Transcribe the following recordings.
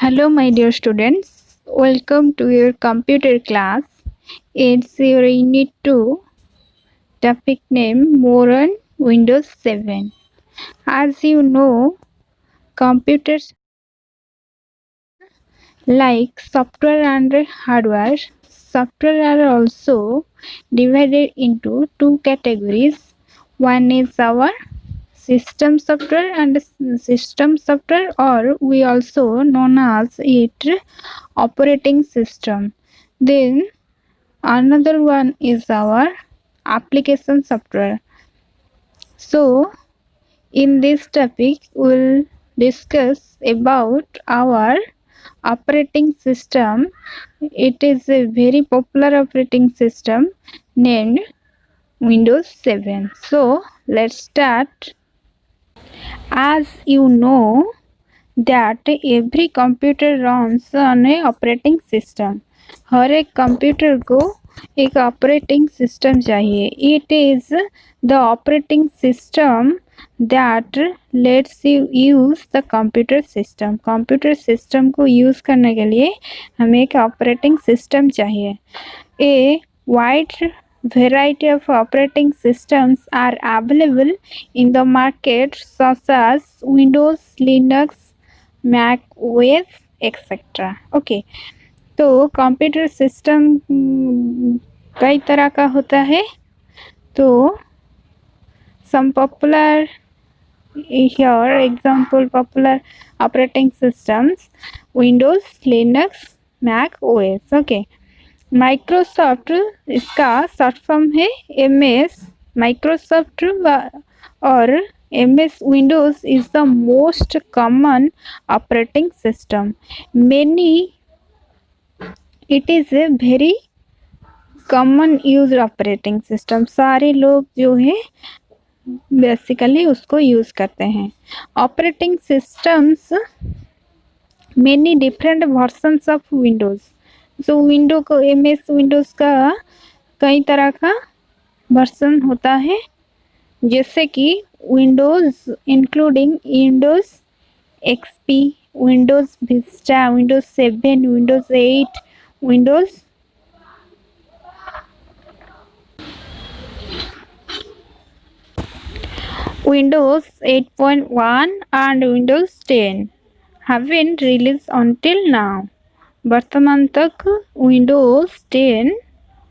Hello, my dear students. Welcome to your computer class. It's your Unit 2, topic name More on Windows 7. As you know, computers like software and hardware. Software are also divided into two categories. One is our system software and system software, or we also known as it operating system. Then another one is our application software. So in this topic we'll discuss about our operating system. It is a very popular operating system named Windows 7. So let's start. As you know that every computer runs on a operating system. हर एक computer को एक operating system चाहिए. It is the operating system that let's you use the computer system. Computer system को use करने के लिए हमें एक ऑपरेटिंग सिस्टम चाहिए. A wide variety of operating systems are available in the market such as Windows, Linux, Mac OS etc. Okay, तो computer system कई तरह का होता है. तो some popular here example popular operating systems Windows, Linux, Mac OS. Okay, Microsoft इसका short form है MS. Microsoft और MS Windows is the most common operating system. It is a very common used operating system. सारे लोग जो है basically उसको use करते हैं. Operating systems many different versions of Windows. जो विंडो को MS विंडोज का कई तरह का वर्जन होता है, जैसे कि Windows including Windows XP, Windows Vista, Windows 7, Windows 8, Windows 8.1 and Windows 10 have been released until now. वर्तमान तक विंडोज 10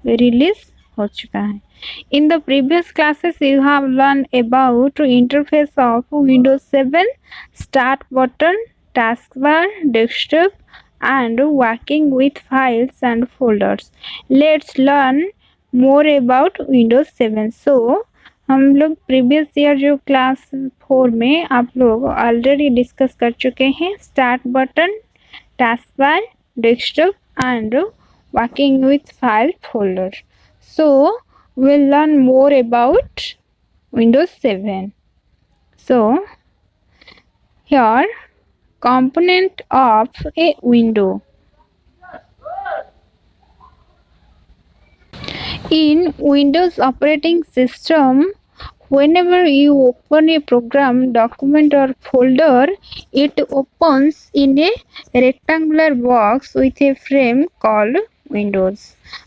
रिलीज हो चुका है. In the previous classes you have learn about interface of Windows 7, start button, task bar, desktop and working with files and folders. Let's learn more about Windows 7. सो हम लोग previous year जो class 4 में आप लोग already discuss कर चुके हैं. Start button, task bar, desktop and working with file folder. So we'll learn more about Windows 7. So here component of a window. In Windows operating system, whenever you open a program, document or folder, it opens in a rectangular box with a frame called Windows.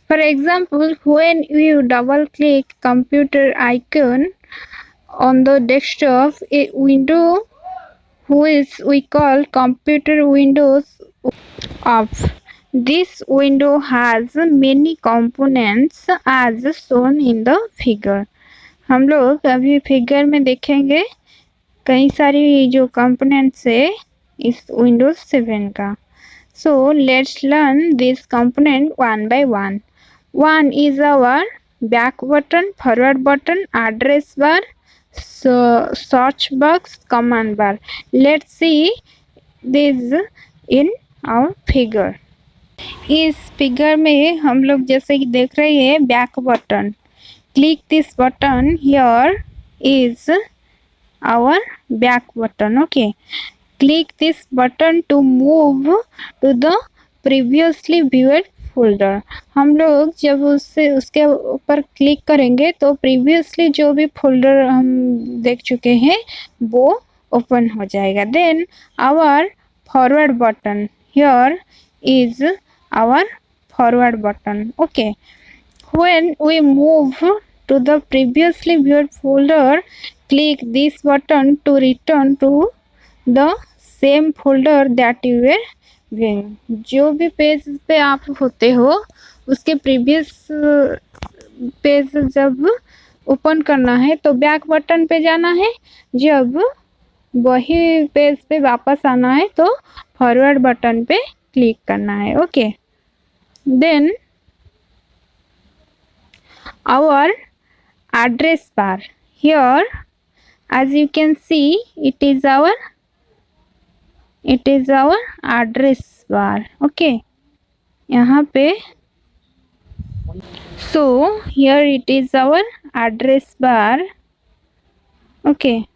For example, when you double click computer icon on the desktop, a window which we call computer windows up. This window has many components as shown in the figure. हम लोग अभी figure में देखेंगे कई सारी जो components है इस विंडोज 7 का. So let's learn this component one by one. One is our back button, forward button, address bar, search box, command bar. Let's see this in our figure. इस फिगर में हम लोग जैसे कि देख रहे हैं back button. Click this button. Here is our back button. Okay, click this button to move to the previously viewed folder. हम लोग जब उसके ऊपर क्लिक करेंगे तो प्रीवियसली जो भी फोल्डर हम देख चुके हैं वो ओपन हो जाएगा. Then our forward button. here is our forward button. Okay, when we move to the previously viewed folder, click this button to return to the same folder that you way viewing. जो भी page पे आप होते हो उसके previous page जब open करना है तो बैक बटन पे जाना है, जब वही पेज पे वापस आना है तो फॉरवर्ड बटन पे क्लिक करना है. Okay, then our address bar. Here as you can see it is our address bar. Okay, यहाँ पे so here it is our address bar. Okay,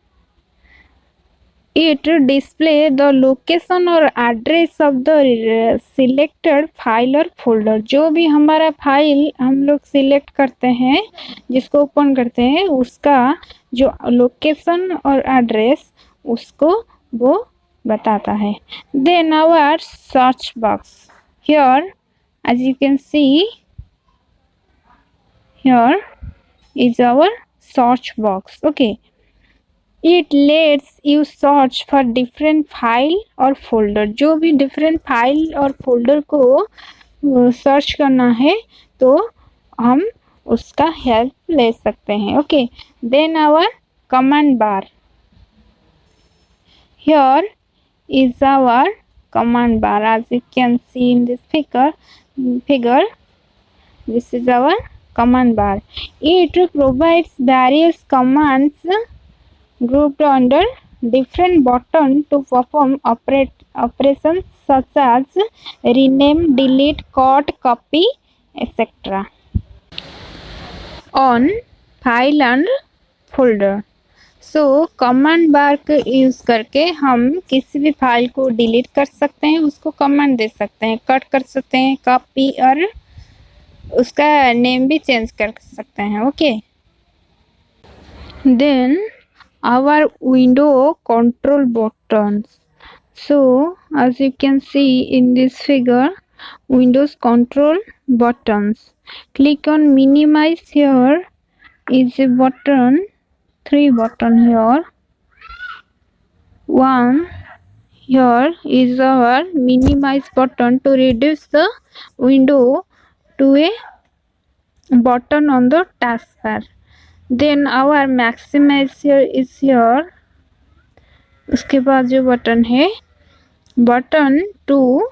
it display the location और address of the selected file और folder. जो भी हमारा file हम लोग select करते हैं, जिसको ओपन करते हैं, उसका जो लोकेशन और एड्रेस उसको वो बताता है. Then our search box. Here as you can see here is our search box. Okay, it lets you search for different file और folder. जो भी different file और folder को सर्च करना है तो हम उसका हेल्प ले सकते हैं. Okay, then our command bar. Here is our command bar. As you can see in this figure, this is our command bar. It provides various commands grouped under different buttons to perform operations such as rename, delete, cut, copy, etc. on file and folder. So command बार का use करके हम किसी भी file को delete कर सकते हैं, उसको कमांड दे सकते हैं, कट कर सकते हैं, कॉपी और उसका नेम भी चेंज कर सकते हैं. Okay, then our window control buttons. So as you can see in this figure, Windows control buttons. Click on minimize. Here is a button, 3 button here. One here is our minimize button to reduce the window to a button on the taskbar. Then our maximize here is here. उसके बाद जो button है, button to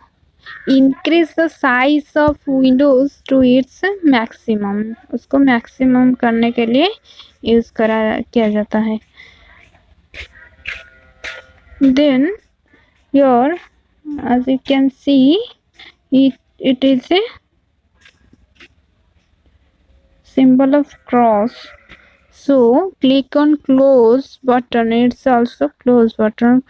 increase the size of windows to its maximum. उसको maximum करने के लिए use किया जाता है. Then here as you can see it is a symbol of cross. So click on close button. It's also close button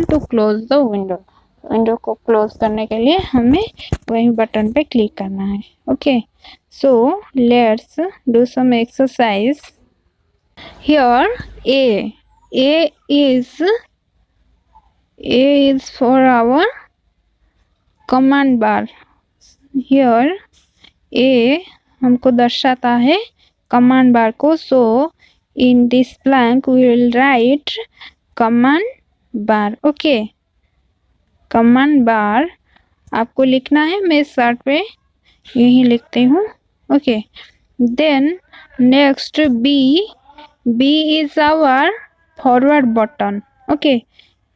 to close the window. Window को close करने के लिए हमें वही बटन पे क्लिक करना है. Okay, so let's do some exercise. Here A is for our command bar. Here A हमको दर्शाता है कमांड बार को. So in this blank we will write command bar. Okay, command bar आपको लिखना है. मैं शर्ट पे यही लिखती हूँ. Okay, then next B is our forward button. Okay,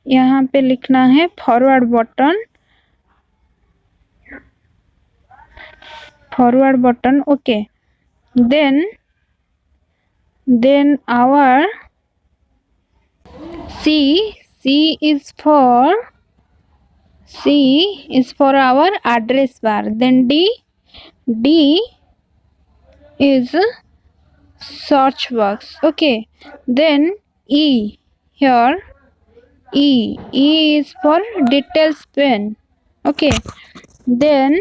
यहाँ पे लिखना है forward button. Okay, then our C is for our address bar. Then D is search box. Okay, then E. Here E is for details pane. Okay, then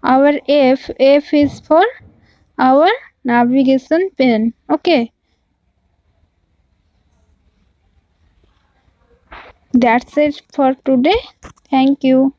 our F is for our navigation pane. Okay, that's it for today. Thank you.